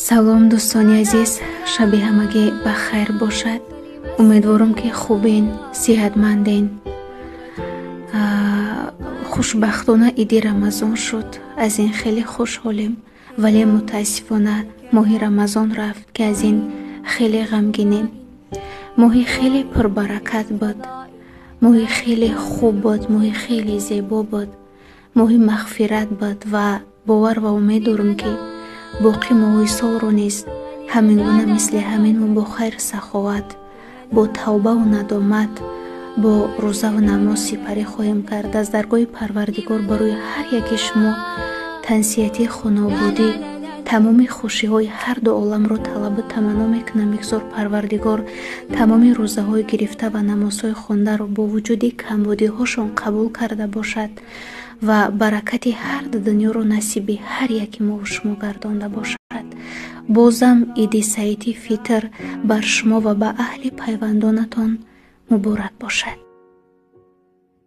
салом дӯстони азиз, шаби ҳамагӣ ба хайр бошад. умедворам ки хубин, сиҳатманден. хушбахтона иди рамазон шуд. аз ин хеле хушҳолем, вале мутаассифона моҳи рамазон рафт ки аз ин хеле ғамгинем. моҳи хеле пурбаракат буд, моҳи хеле хуб буд, моҳи хеле зебо буд, моҳи мағфират буд ва бовар ва умед дорам ки боқи моҳи солро низ ҳамин гуна мисли ҳамин мо бо хайр саховат, бо тавбаву надомат, бо рӯзаву намоз сипарӣ хоҳем кард. аз даргоҳи Парвардигор барои ҳар яки шумо тансиятӣ, хунобудӣ, тамоми хушиҳои ҳар ду оламро талабу таманно мекунам. мегзор Парвардигор тамоми рӯзаҳои гирифта ва намозҳои хондаро бо вуҷуди камбудиҳошон қабул карда бошад ва баракати ҳар ду дунёро насиби ҳар яки мо шумо гардонда бошад. бозам иди саиди фитр бар шумо ва ба аҳли пайвандонатон муборак бошад.